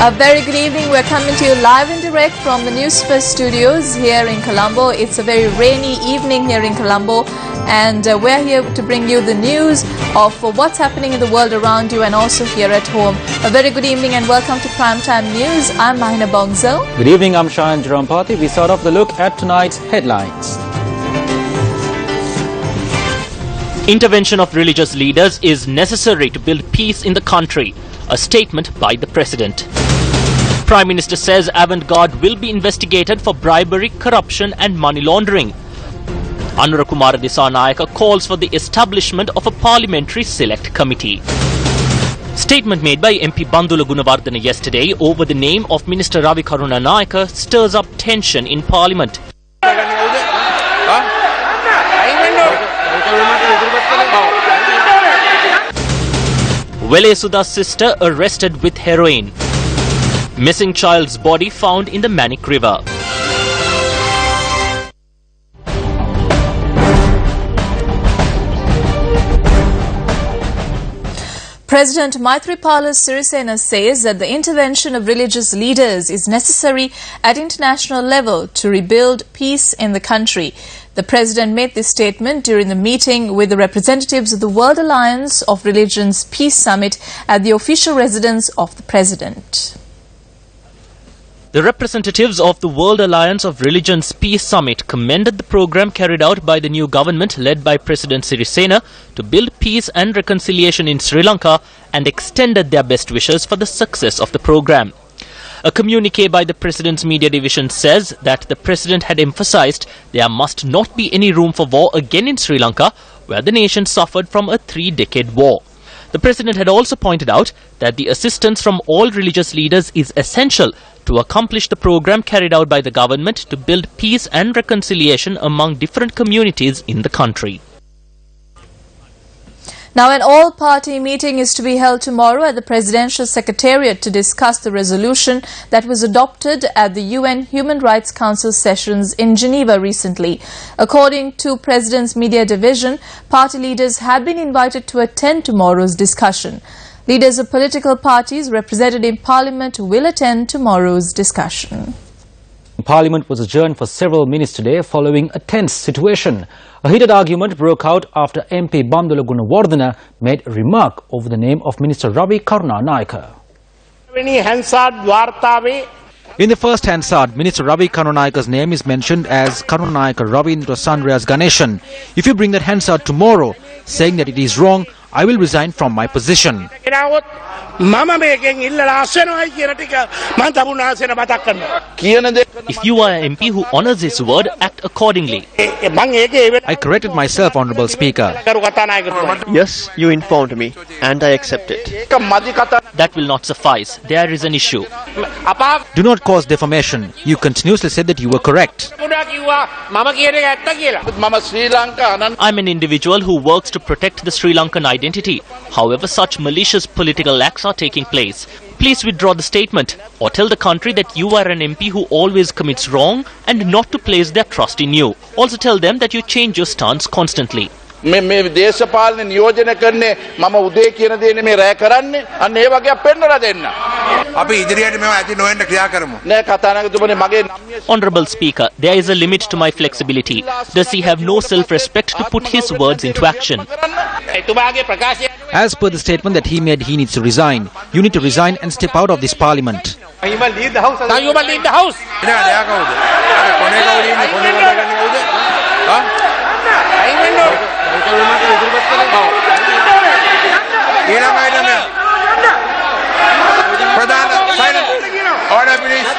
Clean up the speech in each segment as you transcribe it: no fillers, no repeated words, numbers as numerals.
A very good evening. We're coming to you live and direct from the Newsfirst studios here in Colombo. It's a very rainy evening here in Colombo, and we're here to bring you the news of what's happening in the world around you and also here at home. A very good evening and welcome to Primetime News. I'm Mahina Bongzo. Good evening, I'm Sajjan. We start off the look at tonight's headlines. Intervention of religious leaders is necessary to build peace in the country. A statement by the President. Prime Minister says avant-garde will be investigated for bribery, corruption and money laundering. Anura Premadasa calls for the establishment of a parliamentary select committee. Statement made by MP Bandula Gunawardena yesterday over the name of Minister Ravi Karunanayaka stirs up tension in Parliament. Velesuda's sister arrested with heroin. Missing child's body found in the Manik River. President Maithripala Sirisena says that the intervention of religious leaders is necessary at international level to rebuild peace in the country. The President made this statement during the meeting with the representatives of the World Alliance of Religions Peace Summit at the official residence of the President. The representatives of the World Alliance of Religions Peace Summit commended the program carried out by the new government led by President Sirisena to build peace and reconciliation in Sri Lanka and extended their best wishes for the success of the program. A communique by the President's media division says that the President had emphasized there must not be any room for war again in Sri Lanka, where the nation suffered from a 3-decade war. The President had also pointed out that the assistance from all religious leaders is essential to accomplish the program carried out by the government to build peace and reconciliation among different communities in the country. Now, an all-party meeting is to be held tomorrow at the Presidential Secretariat to discuss the resolution that was adopted at the UN Human Rights Council sessions in Geneva recently. According to President's media division, party leaders have been invited to attend tomorrow's discussion. Leaders of political parties represented in Parliament will attend tomorrow's discussion. Parliament was adjourned for several minutes today following a tense situation. A heated argument broke out after MP Bandula Gunawardena made a remark over the name of Minister Ravi Karunanayaka. In the first Hansard, Minister Ravi Karunanayaka's name is mentioned as Karunanayaka Ravindra Sandreas Ganeshan. If you bring that Hansard tomorrow, saying that it is wrong, I will resign from my position. If you are an MP who honors his word, act accordingly. I corrected myself, Honourable Speaker. Yes, you informed me, and I accept it. That will not suffice. There is an issue. Do not cause defamation. You continuously said that you were correct. I'm an individual who works to protect the Sri Lankan identity. However, such malicious political acts are taking place. Please withdraw the statement or tell the country that you are an MP who always commits wrong and not to place their trust in you. Also tell them that you change your stance constantly. මේ දේශපාලන නියෝජනය කරන්නේ මම උදේ කියන දේ නෙමෙයි රැ කරන්නේ අන්න ඒ වගේ පෙන්නලා දෙන්න අපි ඉදිරියට මේවා ඇති නොවෙන්න ක්‍රියා කරමු නෑ කතානායකතුමනි මගේ Honourable Speaker, there is a limit to my flexibility. Does he have no self-respect to put his words into action? As per the statement that he made, he needs to resign. You need to resign and step out of this parliament. You must leave the house. Now you must leave the house. Order, please.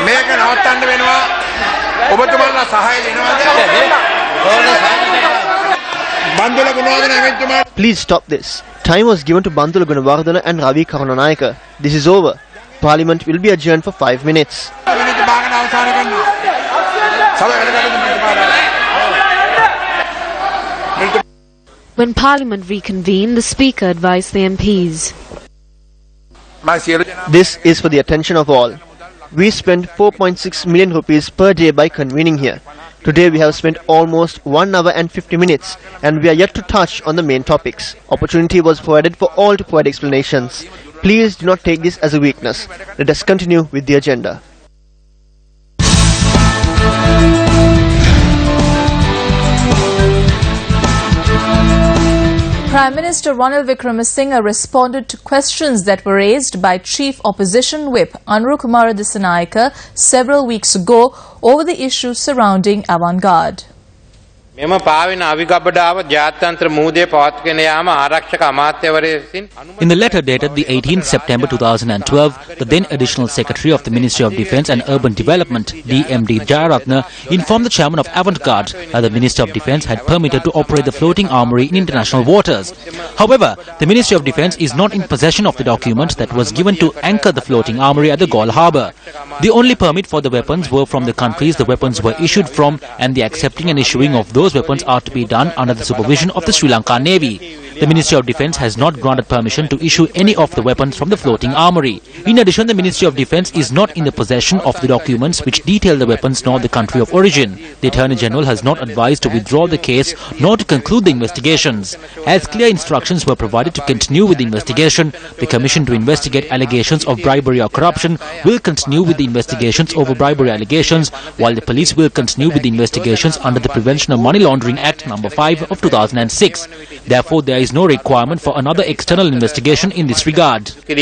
මේක නවත්තන්න වෙනවා. ඔබතුමාලා සහාය දෙනවද? Bandula Gunawardena Please stop this. Time was given to Bandula Gunawardena and Ravi Karunanayaka. This is over. Parliament will be adjourned for 5 minutes. When Parliament reconvened, the Speaker advised the MPs. This is for the attention of all. We spend 4.6 million rupees per day by convening here. Today we have spent almost 1 hour and 50 minutes and we are yet to touch on the main topics. Opportunity was provided for all to provide explanations. Please do not take this as a weakness. Let us continue with the agenda. Prime Minister Ranil Wickremesinghe responded to questions that were raised by Chief Opposition Whip Anuru Kumara Dissanayake several weeks ago over the issues surrounding avant-garde. මෙම පාවෙන අවිගබඩාව ජාත්‍යන්තර මූදේ පවත්වාගෙන යාම ආරක්ෂක අමාත්‍යවරය විසින් In the letter dated the 18th September 2012, the then Additional Secretary of the Ministry of Defence and Urban Development, DMD Jayaratne, informed the chairman of Avantgarde that the Minister of Defence had permitted to operate the floating armoury in international waters. However, the Ministry of Defence is not in possession of the document that was given to anchor the floating armoury at the Galle harbour. The only permit for the weapons were from the countries the weapons were issued from, and the accepting and issuing of those weapons are to be done under the supervision of the Sri Lanka Navy. The Ministry of Defence has not granted permission to issue any of the weapons from the floating armoury. In addition, the Ministry of Defence is not in the possession of the documents which detail the weapons nor the country of origin. The Attorney General has not advised to withdraw the case nor to conclude the investigations. As clear instructions were provided to continue with the investigation, the Commission to investigate allegations of bribery or corruption will continue with the investigations over bribery allegations, while the police will continue with the investigations under the Prevention of Money Laundering Act No. 5 of 2006. Therefore, there is no requirement for another external investigation in this regard. At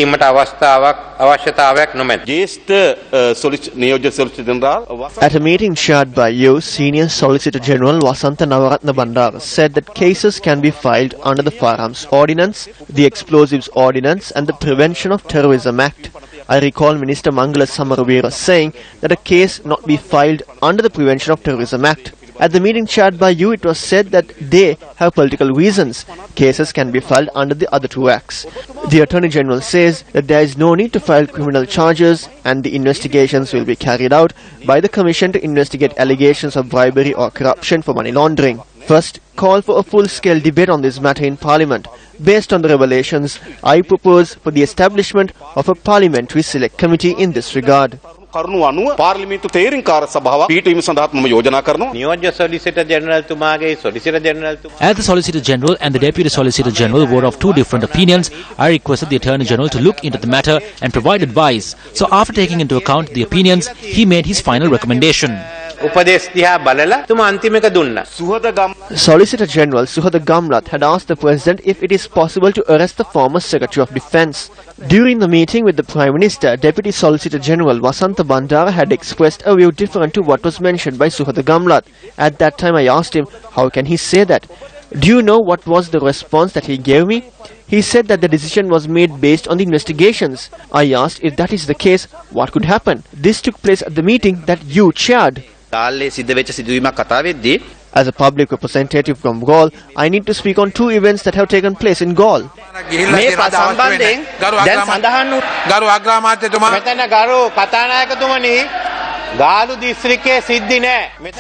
a meeting chaired by you, Senior Solicitor General Wasantha Navaratna Bandara said that cases can be filed under the Firearms Ordinance, the Explosives Ordinance and the Prevention of Terrorism Act. I recall Minister Mangala Samaravira saying that a case not be filed under the Prevention of Terrorism Act. At the meeting chaired by you, it was said that they have political reasons. Cases can be filed under the other two acts. The Attorney General says that there is no need to file criminal charges and the investigations will be carried out by the Commission to investigate allegations of bribery or corruption for money laundering. First, call for a full-scale debate on this matter in Parliament. Based on the revelations, I propose for the establishment of a Parliamentary Select Committee in this regard. As the Solicitor General and the Deputy Solicitor General were of two different opinions, I requested the Attorney General to look into the matter and provide advice. So after taking into account the opinions, he made his final recommendation. Solicitor General Suhada Gamlat had asked the President if it is possible to arrest the former Secretary of Defence. During the meeting with the Prime Minister, Deputy Solicitor General Wasantha Bandara had expressed a view different to what was mentioned by Suhada Gamlat. At that time I asked him, how can he say that? Do you know what was the response that he gave me? He said that the decision was made based on the investigations. I asked if that is the case, what could happen? This took place at the meeting that you chaired. As a public representative from Galle, I need to speak on two events that have taken place in Galle.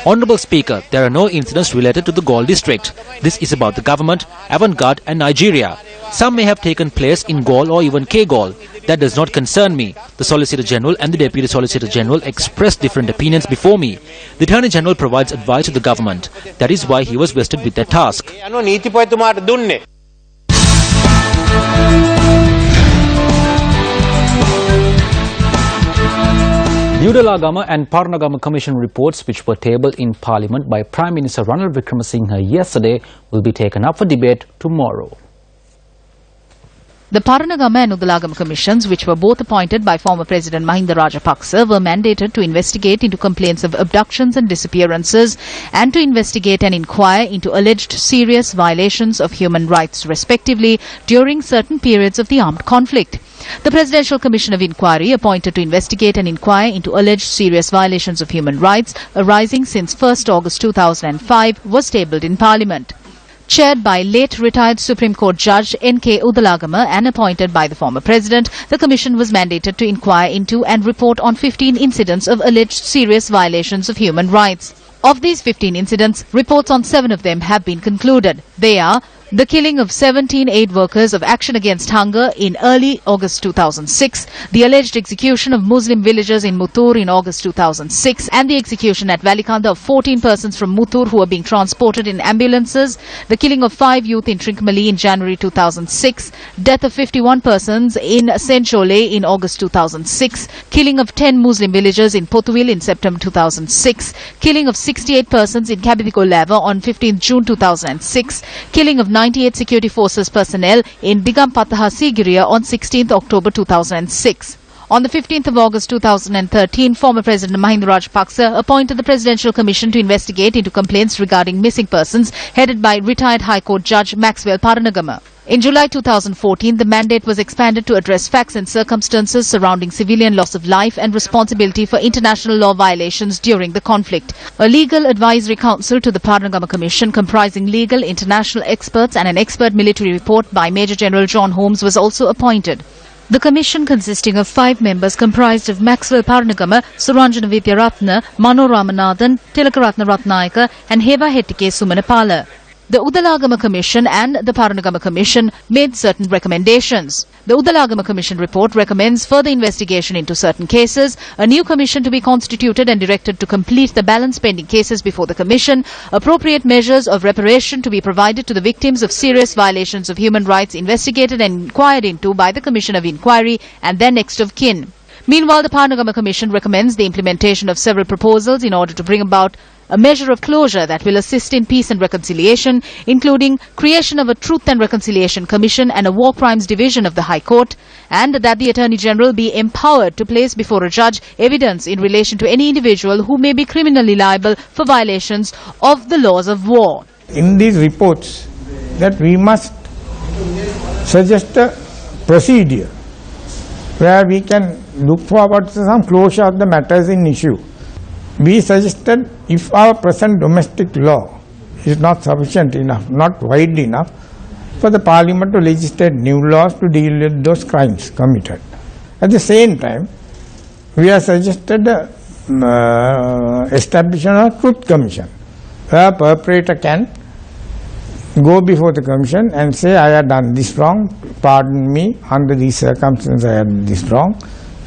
Honourable Speaker, there are no incidents related to the Galle district. This is about the government, Avantgarde and Nigeria. Some may have taken place in Galle or even K-Galle. That does not concern me. The Solicitor General and the Deputy Solicitor General expressed different opinions before me. The Attorney General provides advice to the government. That is why he was vested with that task. Udalagama and Parnagama Commission reports, which were tabled in Parliament by Prime Minister Ranil Wickremesinghe yesterday, will be taken up for debate tomorrow. The Paranagama and Udalagama commissions, which were both appointed by former President Mahinda Rajapaksa, were mandated to investigate into complaints of abductions and disappearances and to investigate and inquire into alleged serious violations of human rights, respectively, during certain periods of the armed conflict. The Presidential Commission of Inquiry, appointed to investigate and inquire into alleged serious violations of human rights arising since 1st August 2005, was tabled in Parliament. Chaired by late retired Supreme Court Judge N.K. Udalagama and appointed by the former President, the Commission was mandated to inquire into and report on 15 incidents of alleged serious violations of human rights. Of these 15 incidents, reports on 7 of them have been concluded. They are the killing of 17 aid workers of Action Against Hunger in early August 2006, the alleged execution of Muslim villagers in Muttur in August 2006, and the execution at Valikanda of 14 persons from Muttur who were being transported in ambulances, the killing of 5 youth in Trincomalee in January 2006, death of 51 persons in Senchole in August 2006, killing of 10 Muslim villagers in Pothuil in September 2006, killing of 68 persons in Kabidiko Lava on 15 June 2006, killing of 98 security forces personnel in Digampataha Sigiriya on 16th October 2006. On the 15th of August 2013, former President Mahinda Rajapaksa appointed the Presidential Commission to investigate into complaints regarding missing persons headed by retired High Court Judge Maxwell Paranagama. In July 2014, the mandate was expanded to address facts and circumstances surrounding civilian loss of life and responsibility for international law violations during the conflict. A legal advisory council to the Paranagama Commission comprising legal international experts and an expert military report by Major General John Holmes was also appointed. The commission, consisting of 5 members, comprised of Maxwell Paranagama, Suranjana Vidyaratna, Mano Ramanathan, Tilakaratna Ratnayaka and Heva Hettike Sumanapala. The Udalagama Commission and the Paranagama Commission made certain recommendations. The Udalagama Commission report recommends further investigation into certain cases, a new commission to be constituted and directed to complete the balance pending cases before the commission, appropriate measures of reparation to be provided to the victims of serious violations of human rights investigated and inquired into by the Commission of Inquiry and their next of kin. Meanwhile, the Paranagama Commission recommends the implementation of several proposals in order to bring about a measure of closure that will assist in peace and reconciliation, including creation of a Truth and Reconciliation Commission and a War Crimes Division of the High Court, and that the Attorney General be empowered to place before a judge evidence in relation to any individual who may be criminally liable for violations of the laws of war. In these reports, that we must suggest a procedure where we can look forward to some closure of the matters in issue. We suggested, if our present domestic law is not sufficient enough, not wide enough, for the Parliament to legislate new laws to deal with those crimes committed. At the same time, we have suggested the establishment of a Truth Commission, where a perpetrator can go before the Commission and say, I have done this wrong, pardon me, under these circumstances I have done this wrong.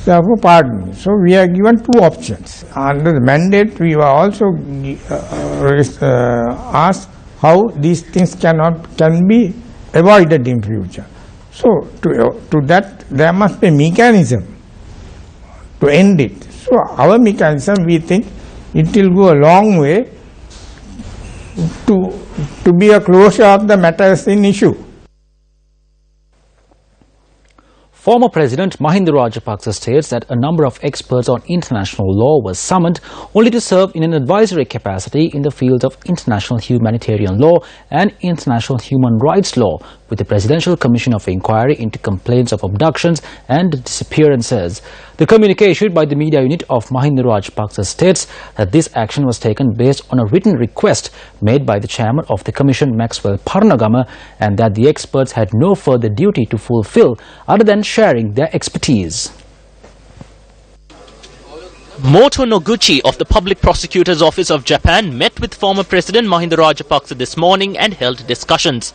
Therefore, pardon me. So we are given 2 options. Under the mandate, we were also asked how these things can be avoided in future. So to that, there must be a mechanism to end it. So our mechanism, we think, it will go a long way to be a closure of the matters in issue. Former President Mahinda Rajapaksa states that a number of experts on international law were summoned only to serve in an advisory capacity in the fields of international humanitarian law and international human rights law with the Presidential Commission of Inquiry into complaints of abductions and disappearances. The communique issued by the media unit of Mahinda Rajapaksa states that this action was taken based on a written request made by the chairman of the commission, Maxwell Paranagama, and that the experts had no further duty to fulfill other than sharing their expertise. Moto Noguchi of the Public Prosecutor's Office of Japan met with former President Mahinda Rajapaksa this morning and held discussions.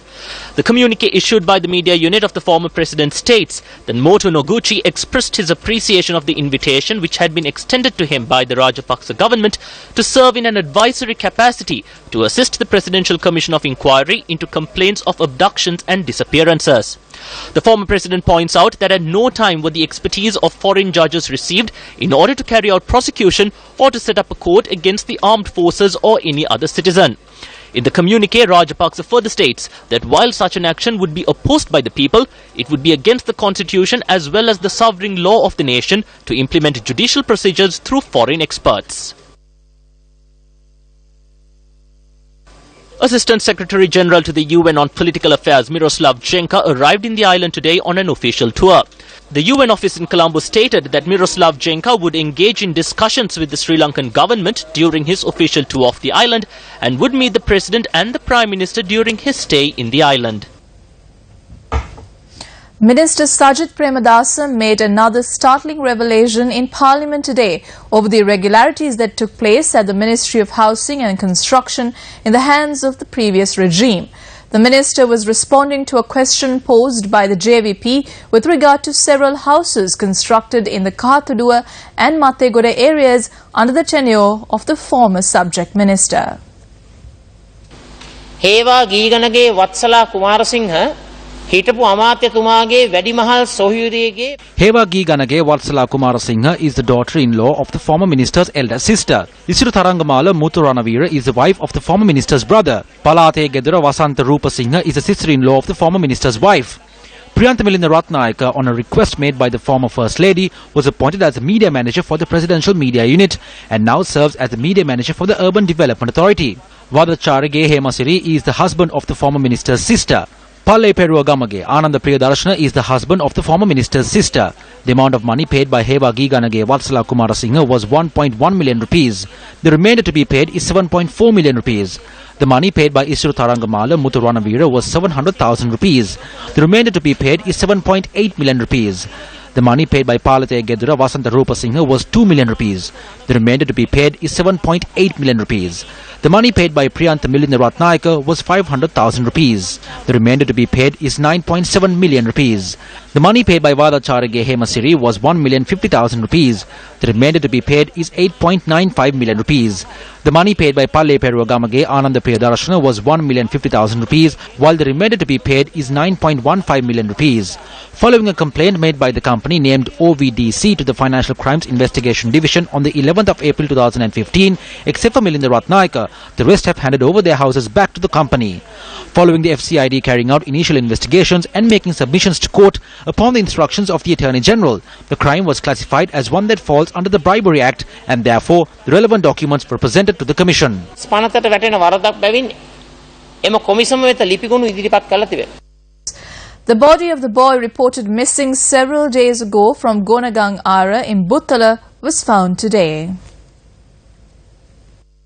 The communique issued by the media unit of the former president states that Moto Noguchi expressed his appreciation of the invitation which had been extended to him by the Rajapaksa government to serve in an advisory capacity to assist the Presidential Commission of Inquiry into complaints of abductions and disappearances. The former president points out that at no time were the expertise of foreign judges received in order to carry out prosecution or to set up a court against the armed forces or any other citizen. In the communique, Rajapaksa further states that while such an action would be opposed by the people, it would be against the constitution as well as the sovereign law of the nation to implement judicial procedures through foreign experts. Assistant Secretary General to the UN on Political Affairs Miroslav Jenka arrived in the island today on an official tour. The UN office in Colombo stated that Miroslav Jenka would engage in discussions with the Sri Lankan government during his official tour of the island and would meet the President and the Prime Minister during his stay in the island. Minister Sajjan Premadasa made another startling revelation in Parliament today over the irregularities that took place at the Ministry of Housing and Construction in the hands of the previous regime. The minister was responding to a question posed by the JVP with regard to several houses constructed in the Kathudua and Mathegoda areas under the tenure of the former subject minister. Heva Giganage Vatsala Kumarasinghe හිටපු අමාත්‍යතුමාගේ වැඩිමහල් සොහොයුරියගේ Heva Giganage Vatsala Kumarasinghe is the daughter-in-law of the former minister's elder sister. Isiru Tharangamala Muthuranavira is the wife of the former minister's brother. Palate Gedura Vasanta Rupasinghe is the sister-in-law of the former minister's wife. Priyantha Milinda Ratnayaka, on a request made by the former First Lady, was appointed as the media manager for the Presidential Media Unit and now serves as the media manager for the Urban Development Authority. Vadacharage Hemasiri is the husband of the former minister's sister. Palle Perua Gamage Ananda Priyadarshana is the husband of the former minister's sister. The amount of money paid by Heva Giganage Vatsala Kumarasinghe was 1.1 million rupees. The remainder to be paid is 7.4 million rupees. The money paid by Isiru Tharangamala Muthuranavira was 700,000 rupees. The remainder to be paid is 7.8 million rupees. The money paid by Palate Gedura Vasanta Rupasinghe was 2 million rupees. The remainder to be paid is 7.8 million rupees. The money paid by Priyantha Milinda Ratnayaka was 500,000 rupees. The remainder to be paid is 9.7 million rupees. The money paid by Vadacharage Hemasiri was 1,050,000 rupees. The remainder to be paid is 8.95 million rupees. The money paid by Palle Peruagamage Ananda Priyadarshana was 1,050,000 rupees, while the remainder to be paid is 9.15 million rupees. Following a complaint made by the company named OVDC to the Financial Crimes Investigation Division on the 11th of April 2015, except for Milinda Ratnayaka, the rest have handed over their houses back to the company. Following the FCID carrying out initial investigations and making submissions to court upon the instructions of the Attorney General, the crime was classified as one that falls under the Bribery Act, and therefore the relevant documents were presented to the Commission. The body of the boy reported missing several days ago from Gonagang Ara in Buttala was found today.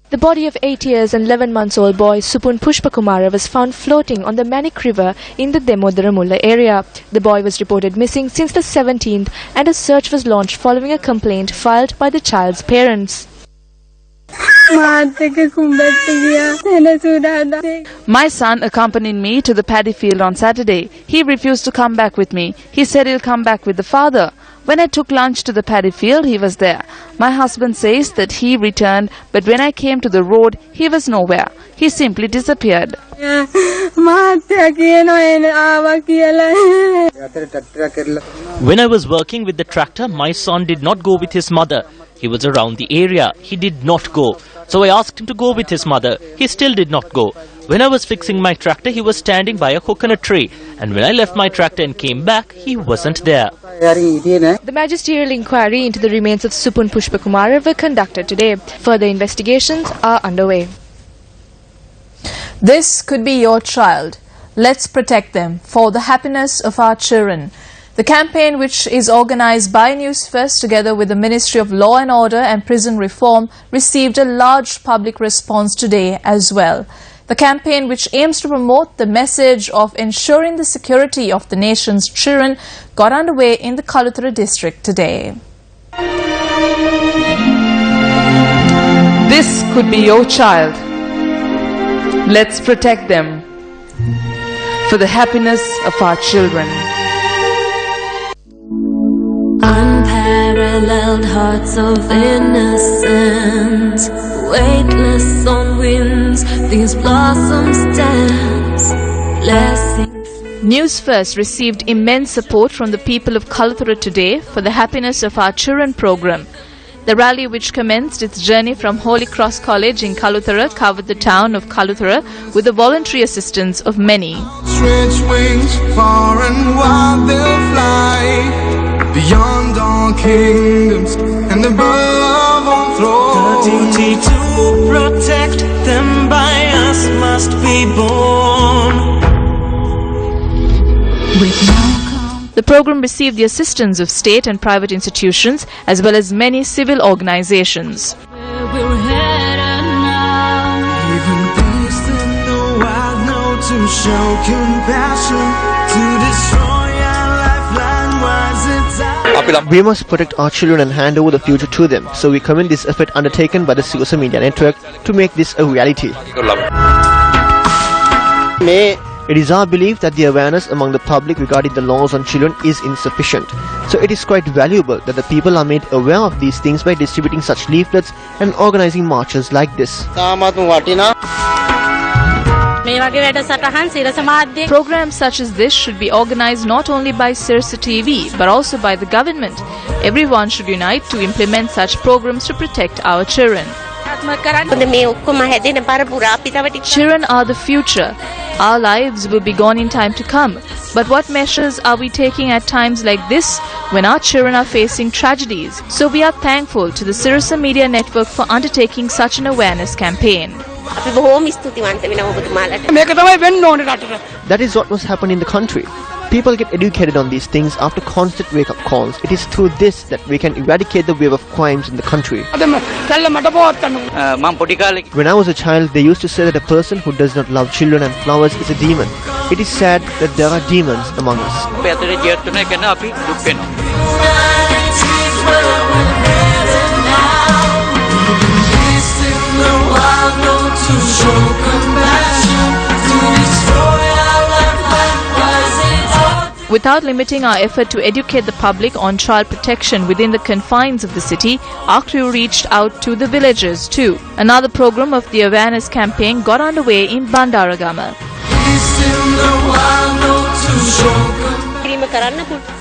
The body of 8 years and 11 months old boy Supun Pushpakumara was found floating on the Manik River in the Demodaramulla area. The boy was reported missing since the 17th and a search was launched following a complaint filed by the child's parents. My son accompanied me to the paddy field on Saturday. He refused to come back with me. He said he'll come back with the father. When I took lunch to the paddy field, he was there. My husband says that he returned, but when I came to the road, he was nowhere. He simply disappeared. When I was working with the tractor, my son did not go with his mother. He was around the area. He did not go. So I asked him to go with his mother. He still did not go. When I was fixing my tractor, he was standing by a coconut tree. And when I left my tractor and came back, he wasn't there. The magisterial inquiry into the remains of Supun Pushpakumara were conducted today. Further investigations are underway. This could be your child. Let's protect them for the happiness of our children. The campaign, which is organized by Newsfirst together with the Ministry of Law and Order and Prison Reform, received a large public response today as well. The campaign, which aims to promote the message of ensuring the security of the nation's children, got underway in the Kaluthara district today. This could be your child. Let's protect them for the happiness of our children. Unparalleled hearts of innocence, weightless on winds, these blossoms dance, blessings. Newsfirst received immense support from the people of Kaluthara today for the Happiness of Our Children program. The rally, which commenced its journey from Holy Cross College in Kaluthara, covered the town of Kaluthara with the voluntary assistance of many. Stretch wings, far and wide they'll fly, beyond all kingdoms and above all thrones. The duty to protect them by us must must be born. The program received the assistance of state and private institutions as well as many civil organizations. To show compassion, to destroy our lifeline, was it? We must protect our children and hand over the future to them. So we commend this effort undertaken by the social media network to make this a reality. It is our belief that the awareness among the public regarding the laws on children is insufficient. So it is quite valuable that the people are made aware of these things by distributing such leaflets and organizing marches like this. Programs such as this should be organized not only by Sirsa TV but also by the government. Everyone should unite to implement such programs to protect our children. Children are the future. Our lives will be gone in time to come. But what measures are we taking at times like this when our children are facing tragedies? So we are thankful to the Sirsa Media Network for undertaking such an awareness campaign. That is what must happen in the country. People get educated on these things after constant wake-up calls. It is through this that we can eradicate the wave of crimes in the country. When I was a child, they used to say that a person who does not love children and flowers is a demon. It is sad that there are demons among us. Without limiting our effort to educate the public on child protection within the confines of the city, our crew reached out to the villages too. Another program of the awareness campaign got underway in Bandaragama.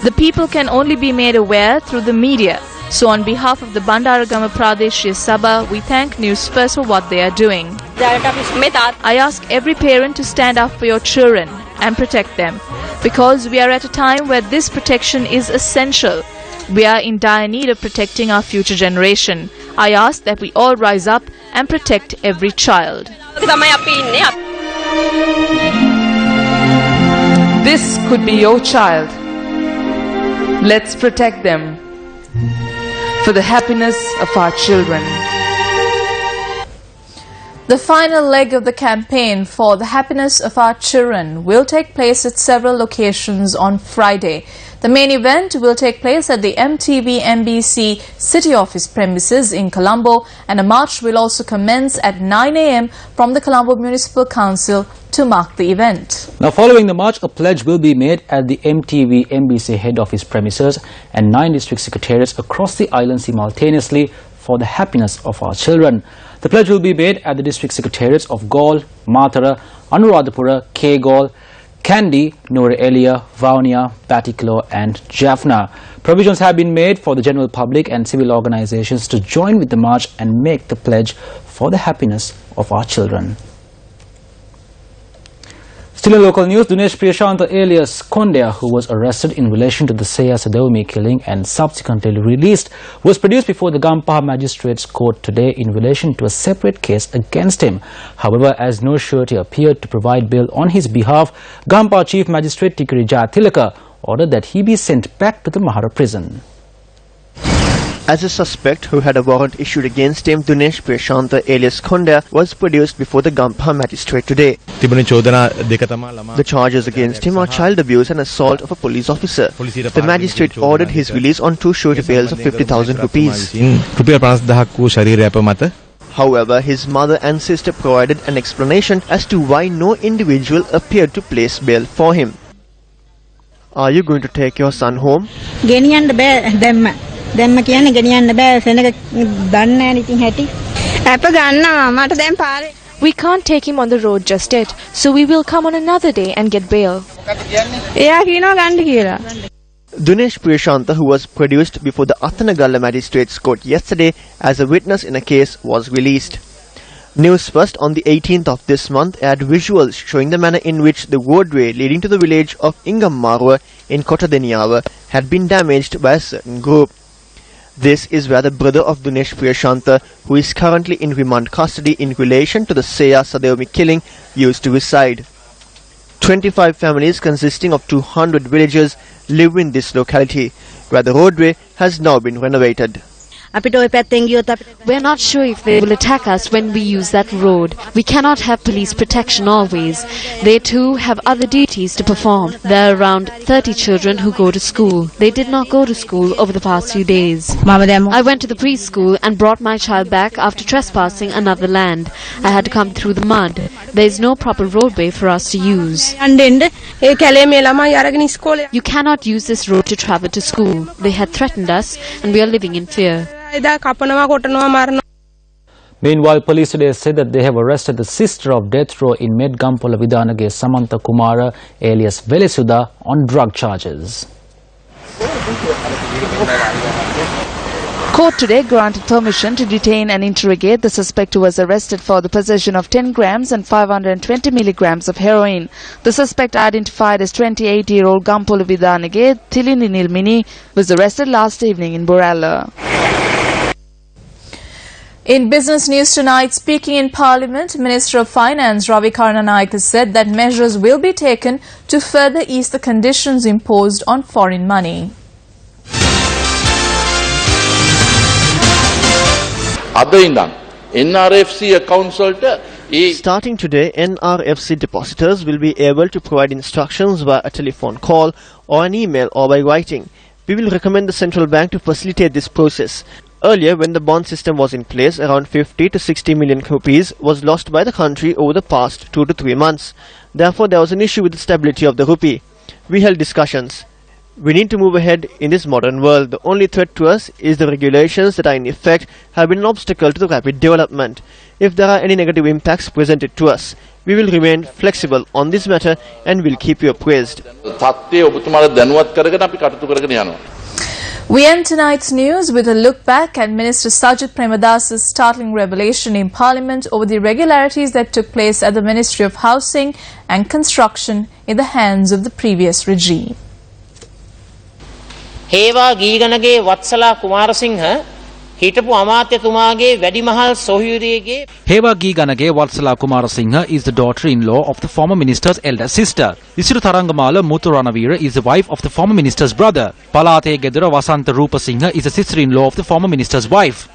The people can only be made aware through the media. So on behalf of the Bandaragama Pradeshya Sabha, we thank Newsfirst for what they are doing. I ask every parent to stand up for your children and protect them, because we are at a time where this protection is essential. We are in dire need of protecting our future generation. I ask that we all rise up and protect every child. This could be your child. Let's protect them for the happiness of our children. The final leg of the campaign for the happiness of our children will take place at several locations on Friday. The main event will take place at the MTV MBC City Office premises in Colombo, and a march will also commence at 9 a.m. from the Colombo Municipal Council to mark the event. Now, following the march, a pledge will be made at the MTV MBC head office premises and 9 district secretariats across the island simultaneously for the happiness of our children. The pledge will be made at the district secretariats of Gaul, Matara, Anuradhapura, K-Gaul, Kandy, Noor Elia, Vaunia, Batticaloa and Jaffna. Provisions have been made for the general public and civil organizations to join with the march and make the pledge for the happiness of our children. Still in local news, Dinesh Priyashanta alias Kondya, who was arrested in relation to the Seya Sadomi killing and subsequently released, was produced before the Gampaha Magistrates Court today in relation to a separate case against him. However, as no surety appeared to provide bail on his behalf, Gampaha Chief Magistrate Tikari Jayathilaka ordered that he be sent back to the Mahara prison. As a suspect who had a warrant issued against him, Dinesh Priyashanta alias Kondya was produced before the Gampaha magistrate today. The charges against him are child abuse and assault of a police officer. The magistrate ordered his release on 2 surety bails of 50,000 rupees. However, his mother and sister provided an explanation as to why no individual appeared to place bail for him. Are you going to take your son home? We can't take him on the road just yet, so we will come on another day and get bail. Dinesh Priyashanta, who was produced before the Athanagalla Magistrates Court yesterday as a witness in a case, was released. Newsfirst on the 18th of this month aired visuals showing the manner in which the roadway leading to the village of Ingammarwa in Kotadeniyawa had been damaged by a certain group. This is where the brother of Dinesh Priyashanta, who is currently in remand custody in relation to the Seya Sadevmi killing, used to reside. 25 families consisting of 200 villagers live in this locality, where the roadway has now been renovated. We're not sure if they will attack us when we use that road. We cannot have police protection always. They too have other duties to perform. There are around 30 children who go to school. They did not go to school over the past few days. I went to the preschool and brought my child back after trespassing another land. I had to come through the mud. There is no proper roadway for us to use. You cannot use this road to travel to school. They had threatened us and we are living in fear. Meanwhile, police today said that they have arrested the sister of death row inmate Gampola Vidanage Samantha Kumara alias Velisuda on drug charges. Court today granted permission to detain and interrogate the suspect who was arrested for the possession of 10 grams and 520 milligrams of heroin. The suspect, identified as 28-year-old Gampola Vidanage Tilini Nilmini, was arrested last evening in Borella. In business news tonight, speaking in Parliament, Minister of Finance Ravi Karnanaik has said that measures will be taken to further ease the conditions imposed on foreign money. Starting today, NRFC depositors will be able to provide instructions via a telephone call or an email or by writing. We will recommend the central bank to facilitate this process. Earlier, when the bond system was in place, around 50 to 60 million rupees was lost by the country over the past 2 to 3 months. Therefore, there was an issue with the stability of the rupee. We held discussions. We need to move ahead in this modern world. The only threat to us is the regulations that are in effect have been an obstacle to the rapid development. If there are any negative impacts presented to us, we will remain flexible on this matter and will keep you appraised. We end tonight's news with a look back at Minister Sajjan Premadasa's startling revelation in Parliament over the irregularities that took place at the Ministry of Housing and Construction in the hands of the previous regime. Heva Giganage Vatsala Kumarasinghe හිටපු අමාත්‍යතුමාගේ වැඩිමහල් සොහොයුරියගේ Heva Giganage Vatsala Kumarasinghe is the daughter-in-law of the former minister's elder sister. Isiru Tarangamala Muthuranavira is the wife of the former minister's brother. Palate Gedara Vasanta Rupasinghe is the sister-in-law of the former minister's wife.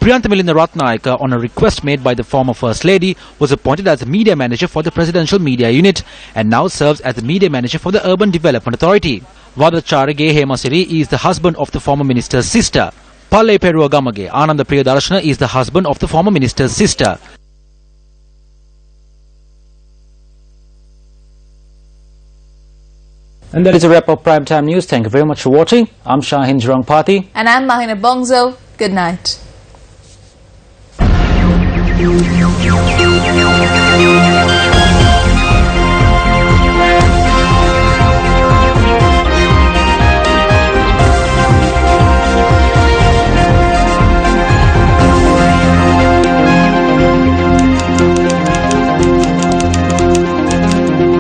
Priyantha Milinda Ratnayaka, on a request made by the former First Lady, was appointed as the media manager for the Presidential Media Unit and now serves as the media manager for the Urban Development Authority. Vadacharage Hemasiri is the husband of the former minister's sister. Palle Perua Gamage Ananda Priyadarshana is the husband of the former minister's sister. And that is a wrap of Primetime News. Thank you very much for watching. I'm Shahin Jurangpati. And I'm Mahina Bongzo. Good night.